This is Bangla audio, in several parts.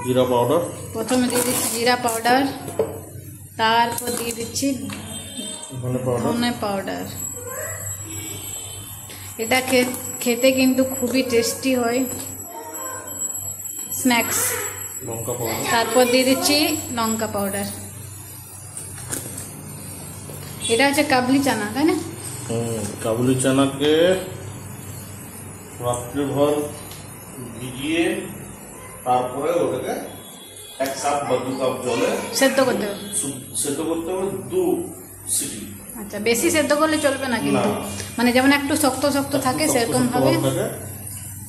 জিরা পাউডার, প্রথমে দিয়ে দিচ্ছি জিরা পাউডার, তারপর দিয়ে দিচ্ছি ধনে পাউডার। এটা খেতে কিন্তু খুবই টেস্টি হয় স্ন্যাক্স। লঙ্কা পাউডার, তারপর দিয়ে দিচ্ছি লঙ্কা পাউডার। এটা হচ্ছে কাবলি চানা, তাই না? কাবুলি চানাকে রাত্রিভর ভিজিয়ে তারপরে ওটাকে 1 কাপ বা 2 কাপ জলে সেদ্ধ করতে হবে। সেদ্ধ করতে হবে 2 সিটি। আচ্ছা, বেশি সেদ্ধ করলে চলবে না কিন্তু, মানে যেমন একটু শক্ত শক্ত থাকে সেরকম ভাবে।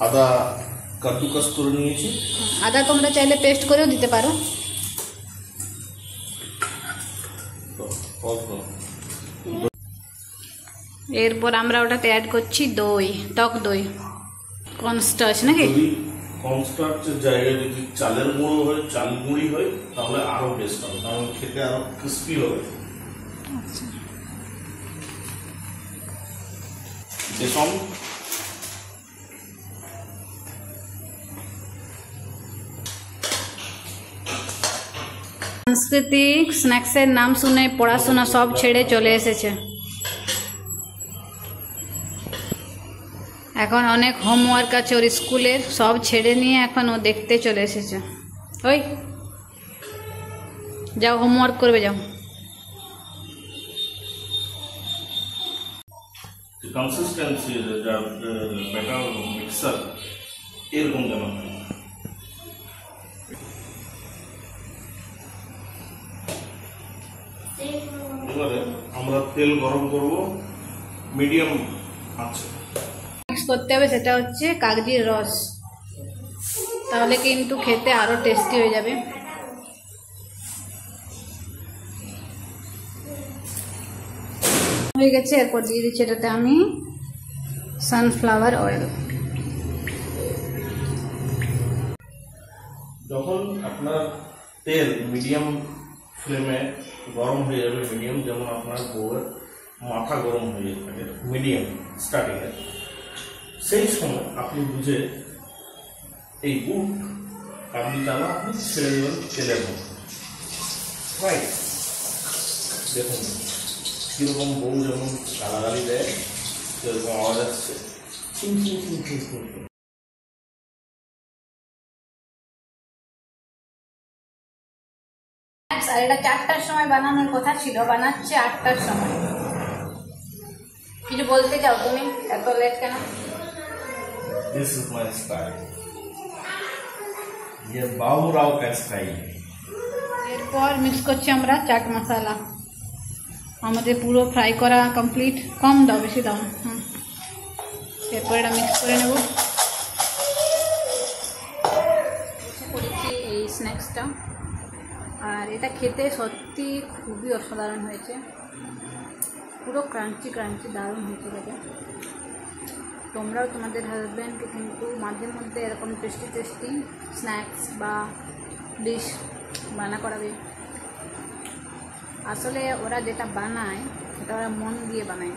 আদা কাদ্দুকাস করে নিয়েছি। আদা তোমরা চাইলে পেস্ট করেও দিতে পারো। এরপর আমরা ওটাতে অ্যাড করছি দই, টক দই, কর্নস্টার্চ নাকি? কর্নস্টার্চের জায়গায় যদি চালের গুঁড়ো হয়, চাল গুঁড়ি হয়, তাহলে আরো টেস্ট হবে, কারণ খেতে আরো ক্রিস্পি হবে। আচ্ছা, বেসন, সাংস্কৃতিক স্ন্যাক্সের নাম শুনে পড়াশোনা সব ছেড়ে চলে এসেছে। এখন অনেক হোমওয়ার্ক আছে ওর স্কুলের, সব ছেড়ে নিয়ে এখন ও দেখতে চলে এসেছে। ওই যাও হোমওয়ার্ক করবে, যাও। কনসিস্টেন্সি ব্যাটার মিক্সার এরকম যেন। এবারে আমরা তেল গরম করব মিডিয়াম আছে। মিক্স করতে হবে, সেটা হচ্ছে কাগজির রস, তাহলে কিন্তু খেতে আরো টেস্টি হয়ে যাবে। হয়ে গেছে, এরপর দিয়ে দিচ্ছি এটাতে আমি সানফ্লাওয়ার অয়েল। যখন আপনার তেল মিডিয়াম ফ্লেমে গরম হয়ে যাবে, মিডিয়াম যেমন আপনার বউয়ের মাথা গরম হয়ে থাকে মিডিয়াম স্টার্টিংয়ে, সেই সময় আপনি বুঝে এই বুট কাবলি চানা আপনি ছেড়ে দেবেন তেলের মধ্যে। রাইট, দেখুন কীরকম বউ যেমন গালাগালি দেয় সেরকম আওয়াজ আসছে, চিন চিন চিন চিন চিন। আর এটা 4টার সময় বানানোর কথা ছিল, বানাচ্ছে 8টার সময়। কিছু বলতে চাও তুমি? এত লেট কেন? This is my style. ये बाबूराव का स्टाइल। এরপর মিক্স করছি আমরা চাট মশলা। আমাদের পুরো ফ্রাই করা কমপ্লিট। কম দাও, বেশি দাও। এরপর এটা মিক্স করে নেব। করেছি এই স্ন্যাক্সটা, আর এটা খেতে সত্যি খুবই অসাধারণ হয়েছে, পুরো ক্রাঞ্চি ক্রাঞ্চি, দারুণ হয়েছে এটা। তোমরাও তোমাদের হাজব্যান্ডকে কিন্তু মাঝে মধ্যে এরকম টেস্টি টেস্টি স্ন্যাক্স বা ডিশ বানা করাবে। আসলে ওরা যেটা বানায় সেটা ওরা মন দিয়ে বানায়।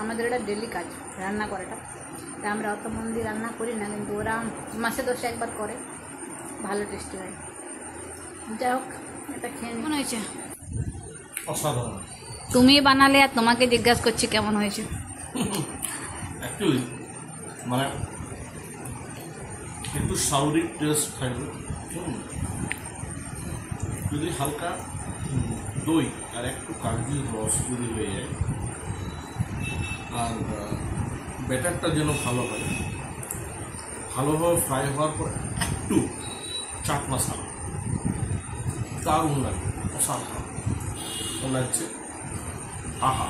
আমাদের এটা ডেলি কাজ, রান্না করাটা। তাই আমরা অত মন দিয়ে রান্না করি না, কিন্তু ওরা মাসে 10 একবার করে, ভালো টেস্টি হয়। যাই হোক, এটা খেয়ে কেমন হয়েছে? অসাধারণ। তুমি বানালে আর তোমাকে জিজ্ঞাসা করছি কেমন হয়েছে। অ্যাকচুয়ালি মানে একটু সাউরি টেস্ট থাকবে, যদি হালকা দই আর একটু কাগজির রস যদি হয়ে যায়, আর ব্যাটারটা যেন ভালো হয়, ভালোভাবে ফ্রাই হওয়ার পর একটু চাট মশলা, দারুণ লাগে, অসাধারণ লাগছে। আহা।